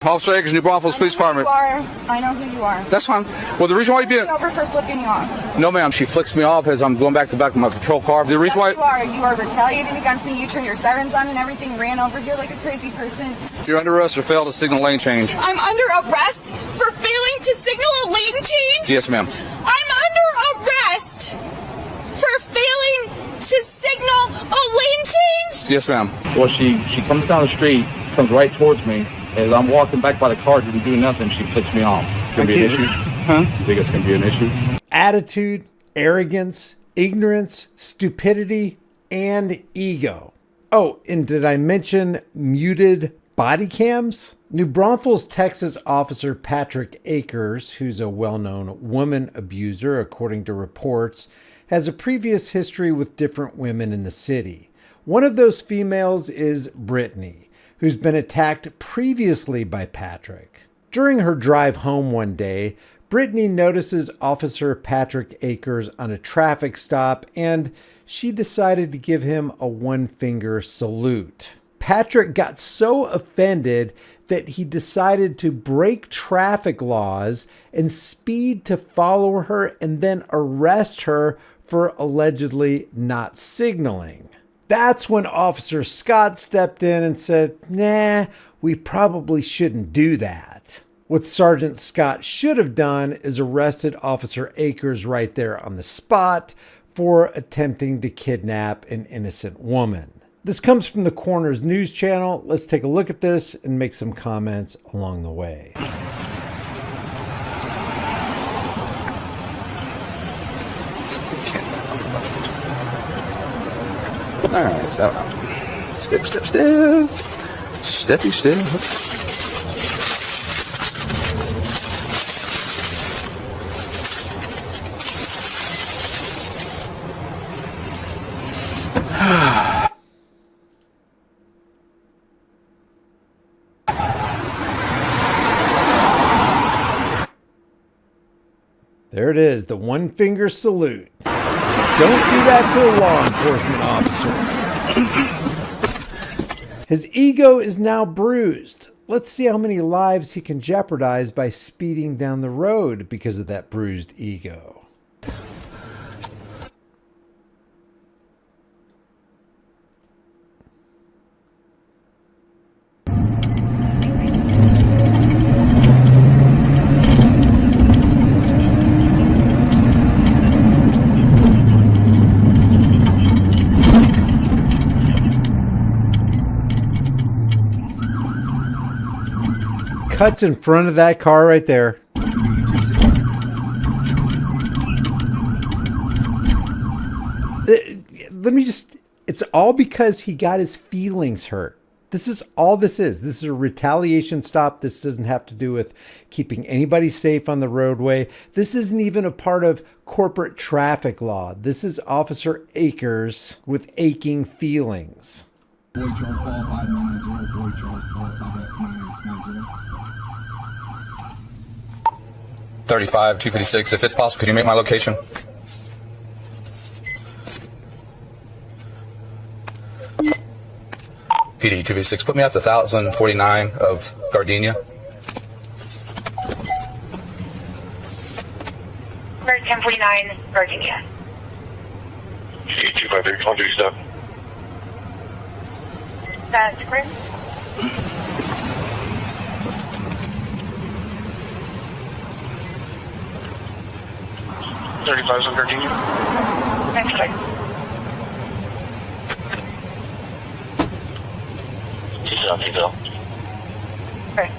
Officer Akers, New Braunfels Police Department. I know who you are. That's fine. Well, the reason why you being over for flipping you off. No, ma'am. She flicks me off as I'm going back to back of my patrol car. The reason why you are retaliating against me. You turned your sirens on and everything. Ran over here like a crazy person. You're under arrest for failed to signal lane change. I'm under arrest for failing to signal a lane change. Yes, ma'am. I'm under arrest for failing to signal a lane change. Yes, ma'am. Well, she comes down the street, comes right towards me. As I'm walking back by the car, didn't do nothing, she flicks me off. Gonna be an issue? Huh? You think it's gonna be an issue? Attitude, arrogance, ignorance, stupidity, and ego. Oh, and did I mention muted body cams? New Braunfels, Texas officer Patrick Akers, who's a well-known woman abuser, according to reports, has a previous history with different women in the city. One of those females is Brittany, who's been attacked previously by Patrick. During her drive home one day, Brittany notices Officer Patrick Akers on a traffic stop, and she decided to give him a one-finger salute. Patrick got so offended that he decided to break traffic laws and speed to follow her and then arrest her for allegedly not signaling. That's when Officer Scott stepped in and said, nah, we probably shouldn't do that. What Sergeant Scott should have done is arrested Officer Akers right there on the spot for attempting to kidnap an innocent woman. This comes from the Coroner's News Channel. Let's take a look at this and make some comments along the way. All right, step, steppy step. There it is, the one-finger salute. Don't do that to a law enforcement officer. His ego is now bruised. Let's see how many lives he can jeopardize by speeding down the road because of that bruised ego. Cuts in front of that car right there. Let me just, it's all because he got his feelings hurt. This is all this is. This is a retaliation stop. This doesn't have to do with keeping anybody safe on the roadway. This isn't even a part of corporate traffic law. This is Officer Akers with aching feelings. 35, 256. If it's possible, could you make my location? PD 256. Put me at the 1049 of Gardenia. 1049 Gardenia. 253, on duty stop. That's correct. $35 on Gardenia. Next one. Detail. Okay.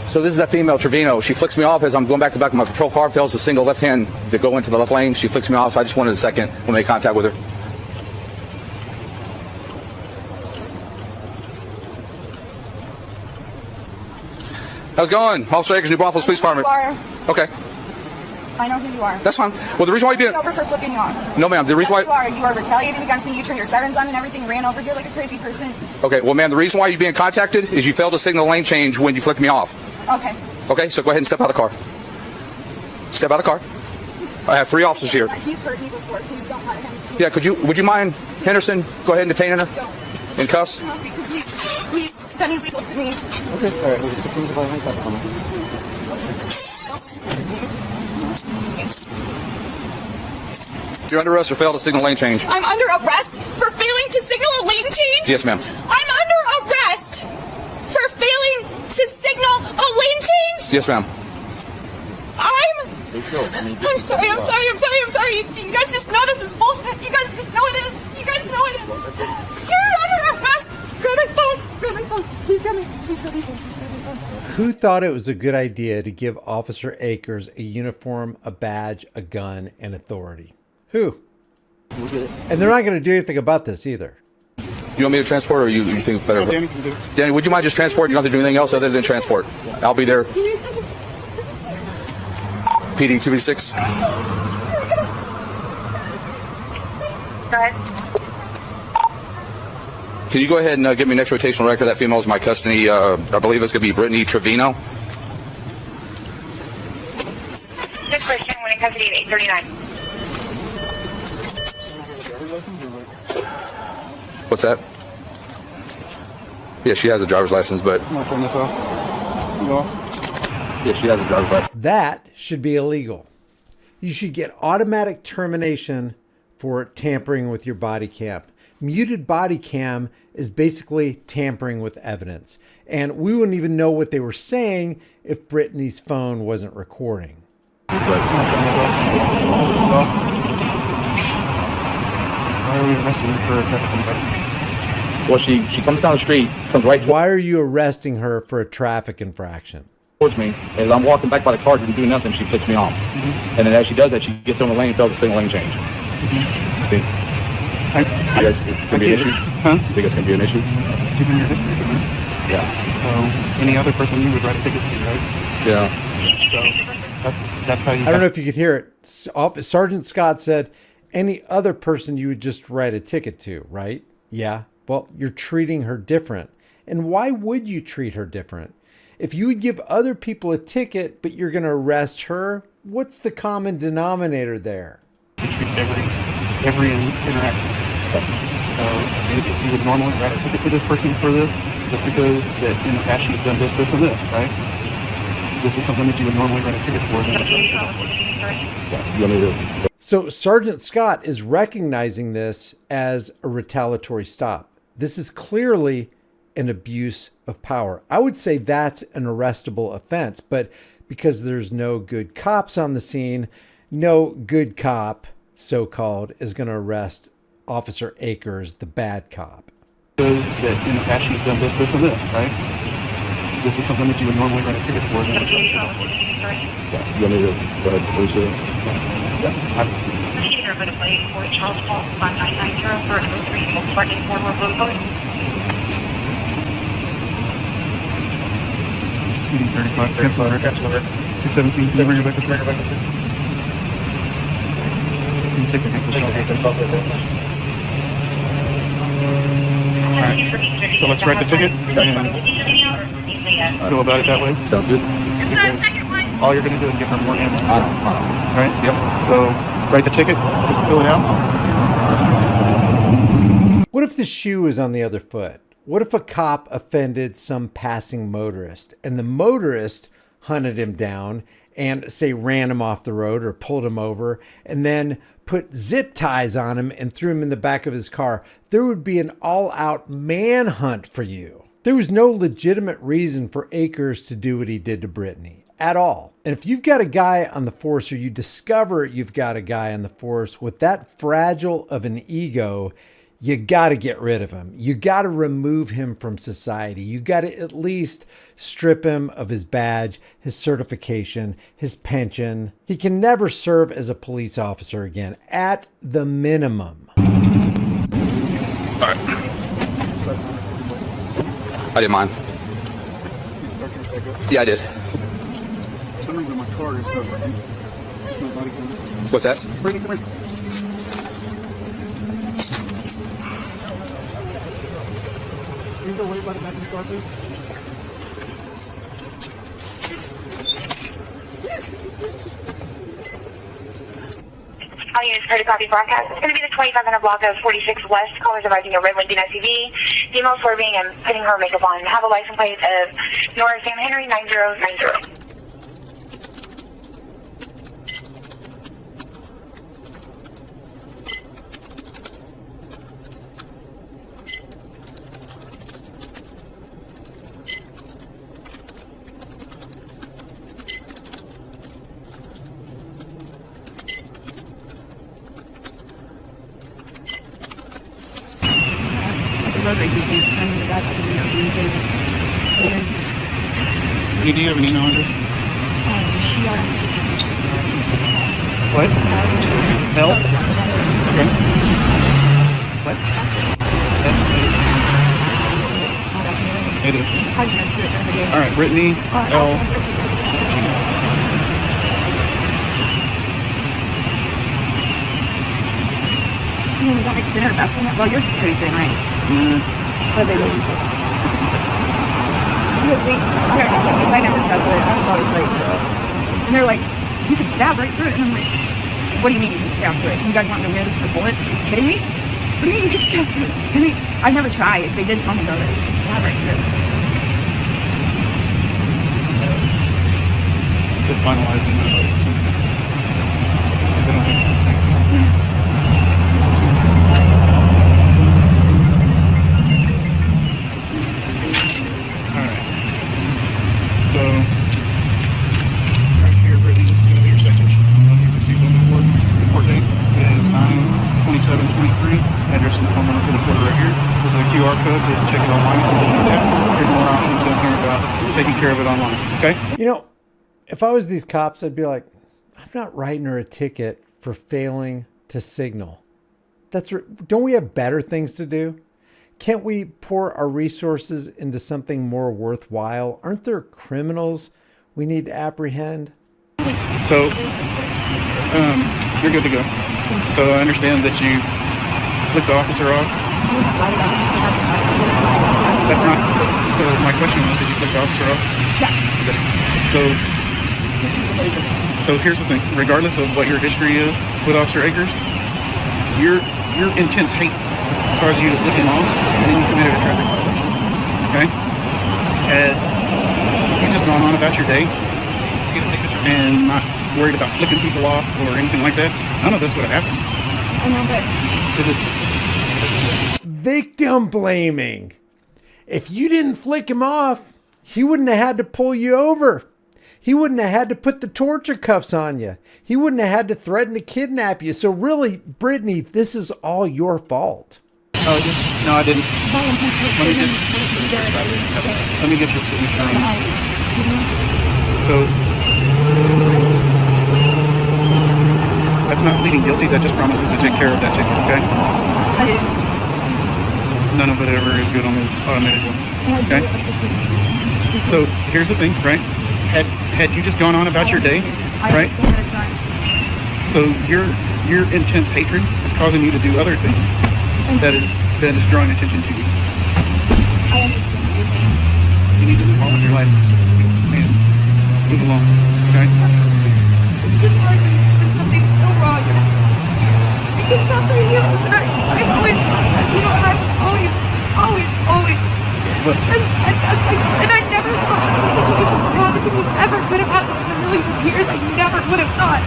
So this is that female, Trevino. She flicks me off as I'm going back to back of my patrol car, fails to signal left hand to go into the left lane. She flicks me off, so I just wanted a second when I made contact with her. How's it going? Officer Akers, New Braunfels Police Department. Okay. I know who you are. That's fine. Well, the reason why you being over for flipping you off. No, ma'am. The reason why you are retaliating against me. You turned your sirens on and everything. Ran over here like a crazy person. Okay. Well, ma'am, the reason why you're being contacted is you failed to signal lane change when you flicked me off. Okay. Okay. So go ahead and step out of the car. Step out of the car. I have 3 officers here. He's hurt me before. Please don't let him. Yeah, would you mind, Henderson, go ahead and detain her in cuffs? No, because he's been illegal to me. Okay, all right. We'll just continue the violent You're under arrest for fail to signal lane change. I'm under arrest for failing to signal a lane change? Yes, ma'am. I'm under arrest for failing to signal a lane change? Yes, ma'am. I'm sorry. You guys just know this is bullshit. You guys just know it is. You guys know it is. You're under arrest. Grab my phone. Please grab my phone. Who thought it was a good idea to give Officer Akers a uniform, a badge, a gun, and authority? Who? And they're not going to do anything about this either. You want me to transport, or you think better? No, Danny can do it. Danny, would you mind just transport? You don't have to do anything else other than transport. I'll be there. PD 2B6. Go ahead. Can you go ahead and give me next rotational record? That female's in my custody. I believe it's going to be Brittany Trevino. Good question. When it comes to 839. What's that? Yeah, she has a driver's license, but... I'm not turn this off. You off? Yeah, she has a driver's license. That should be illegal. You should get automatic termination for tampering with your body cam. Muted body cam is basically tampering with evidence. And we wouldn't even know what they were saying if Brittany's phone wasn't recording. Why are we arresting her for a traffic infraction? Well, she comes down the street, comes right Why are you arresting her for a traffic infraction? towards me. As I'm walking back by the car to do nothing, she flicks me off. And then as she does that, she gets on the lane and fails to signal lane change. Think you guys can be an issue? Huh? Think it's going to be an issue? Given your history, isn't it? Yeah. So any other person you would write a ticket to, right? Yeah. So that's how you. I don't know if you could hear it. Sergeant Scott said, any other person you would just write a ticket to, right? Yeah. Well, you're treating her different. And why would you treat her different? If you would give other people a ticket, but you're going to arrest her, what's the common denominator there? You treat every interaction. So if you would normally write a ticket to this person for this, just because that in the past you've done this, and this, right? This is something that you would normally write a ticket for. Then that's what a ticket for. You want me to... So Sergeant Scott is recognizing this as a retaliatory stop. This is clearly an abuse of power. I would say that's an arrestable offense, but because there's no good cops on the scene, no good cop, so-called, is going to arrest Officer Akers, the bad cop. Because that in the past you've done this, and this, right? This is something that you would normally write a ticket for. Then that's what a ticket for. You want me to go ahead and police it? Procedure of a plate for Charles Paul 5990 for 03 Volkswagen Ford Road. PD 35, cancel order. 217, never get back to track. Can you take the ankle shot? Alright, so let's write the ticket and go about it that way. Sounds good. All you're going to do is give her more ammo. Right? Yep. So write the ticket, just fill it out. What if the shoe is on the other foot? What if a cop offended some passing motorist and the motorist hunted him down and, say, ran him off the road or pulled him over and then put zip ties on him and threw him in the back of his car? There would be an all-out manhunt for you. There was no legitimate reason for Akers to do what he did to Brittany at all. And if you've got a guy on the force, or you discover you've got a guy on the force with that fragile of an ego, you got to get rid of him. You got to remove him from society. You got to at least strip him of his badge, his certification, his pension. He can never serve as a police officer again, at the minimum. All right. I didn't mind. Yeah, I did. For some reason my car is not working. It's not body cam. What's that? Brittany, come here. Can you go wait by the back of the car, please? All units clear to copy broadcast. It's going to be the 2500 block of 46 West. Callers advising a red Lincoln SUV. Female swerving and putting her makeup on. Have a license plate of Nora Sam Henry 9090. Do you have an email address? What? Help? Okay. What? That's it is. All right, Brittany L. Well, yours is pretty thin, right? What are they looking for? I never stab through it. I'm always like, and they're like, you can stab right through it. And I'm like, what do you mean you can stab through it? You guys want to wear this for bullets? Are you kidding me? What do you mean you can stab through it? I mean, I never tried. They did tell me though that you can stab right through it. It's a finalizing my votes. They don't think it's fancy. So, right here, Brittany, this is going to be your citation. You received on the report. Report date is 9/27/23. Address and phone number for the reporter right here. This is a QR code to check it online. Here's more options down here about taking care of it online. Okay? You know, if I was these cops, I'd be like, I'm not writing her a ticket for failing to signal. Don't we have better things to do? Can't we pour our resources into something more worthwhile? Aren't there criminals we need to apprehend? So, you're good to go. So I understand that you flicked the officer off. That's not. So my question was, did you flick the officer off? Yeah. So here's the thing. Regardless of what your history is with Officer Akers, your intense hate caused you to flick him off, and then you committed a traffic violation. Okay? Had you just gone on about your day and not worried about flicking people off or anything like that, none of this would have happened. I know, but Victim blaming. If you didn't flick him off, he wouldn't have had to pull you over. He wouldn't have had to put the torture cuffs on you. He wouldn't have had to threaten to kidnap you. So really, Brittany, this is all your fault. Oh, no, I didn't. Let me get your signature on this. So, that's not pleading guilty. That just promises to take care of that ticket, okay? None of it ever is good on those automated ones, okay? So, here's the thing, right? Had you just gone on about your day, right? So, your intense hatred is causing you to do other things. That is drawing attention to you. You need to move on with your life. Man, move along, okay? it's just like when something's so wrong. Because after years, and I've always, you know, and I've always. But, And I never thought the situation would ever could have happened in a million years. I never would have thought.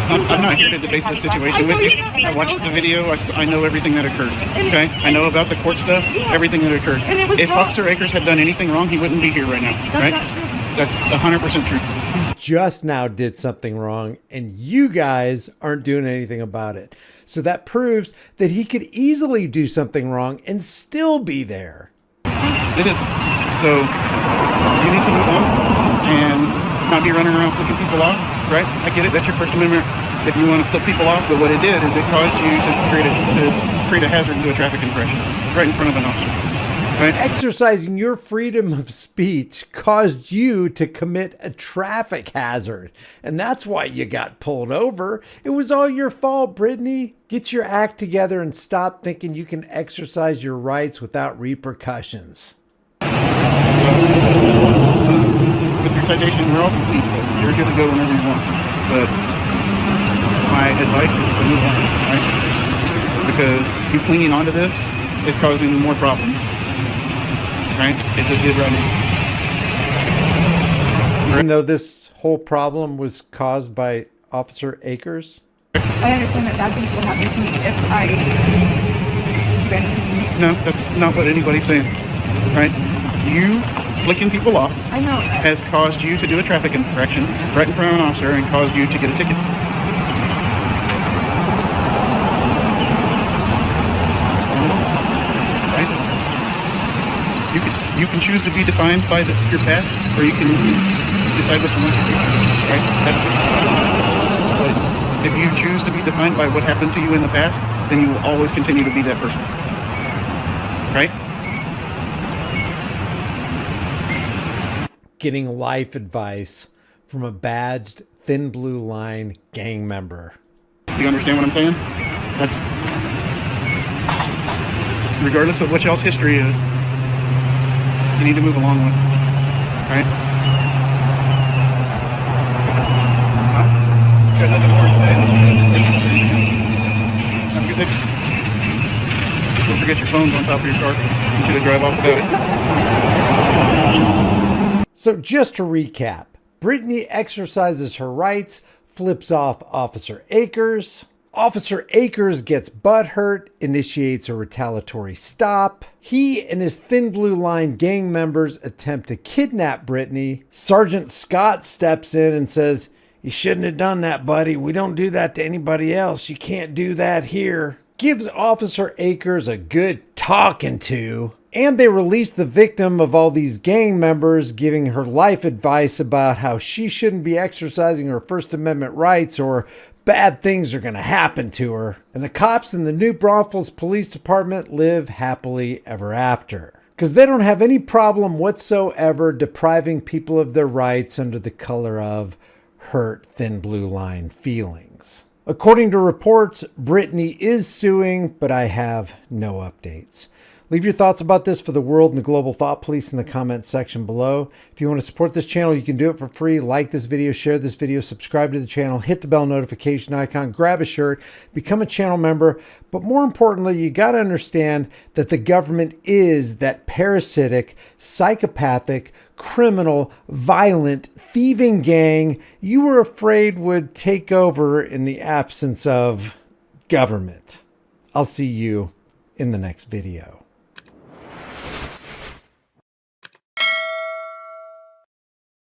I'm not here to debate this situation with you. I watched the video. I know everything that occurred. Okay? I know about the court stuff, everything that occurred. If Officer Akers had done anything wrong, he wouldn't be here right now. Right? That's 100% true. Just now did something wrong, and you guys aren't doing anything about it. So that proves that he could easily do something wrong and still be there. It is. So you need to move on and not be running around flicking people off, right? I get it. That's your First Amendment. If you want to flip people off, but what it did is it caused you to create a hazard to a traffic infraction right in front of an officer. Right? Exercising your freedom of speech caused you to commit a traffic hazard. And that's why you got pulled over. It was all your fault, Brittany. Get your act together and stop thinking you can exercise your rights without repercussions. With your citation, we're all complete, so you're good to go whenever you want. But my my advice is to move on, right? Because you clinging onto this is causing more problems, right? It just did right now. Even though this whole problem was caused by Officer Akers? I understand that bad things will happen to me if I do anything. No, that's not what anybody's saying, right? You flicking people off I know. has caused you to do a traffic infraction right in front of an officer and caused you to get a ticket. Right? You can choose to be defined by your past, or you can decide what you want to do. Right? But if you choose to be defined by what happened to you in the past, then you will always continue to be that person. Right? Getting life advice from a badged Thin Blue Line gang member. You understand what I'm saying? That's regardless of what y'all's history is, you need to move along with, right? Got nothing more to say. Have a good day. Don't forget your phone's on top of your car. You should drive off without it. So just to recap, Brittany exercises her rights, flips off Officer Akers. Officer Akers gets butthurt, initiates a retaliatory stop. He and his Thin Blue Line gang members attempt to kidnap Brittany. Sergeant Scott steps in and says, "You shouldn't have done that, buddy. We don't do that to anybody else. You can't do that here." Gives Officer Akers a good talking to. And they release the victim of all these gang members, giving her life advice about how she shouldn't be exercising her First Amendment rights or bad things are going to happen to her. And the cops in the New Braunfels Police Department live happily ever after, because they don't have any problem whatsoever depriving people of their rights under the color of hurt Thin Blue Line feelings. According to reports, Brittany is suing, but I have no updates. Leave your thoughts about this for the world and the global thought police in the comments section below. If you want to support this channel, you can do it for free. Like this video, share this video, subscribe to the channel, hit the bell notification icon, grab a shirt, become a channel member. But more importantly, you got to understand that the government is that parasitic, psychopathic, criminal, violent, thieving gang you were afraid would take over in the absence of government. I'll see you in the next video.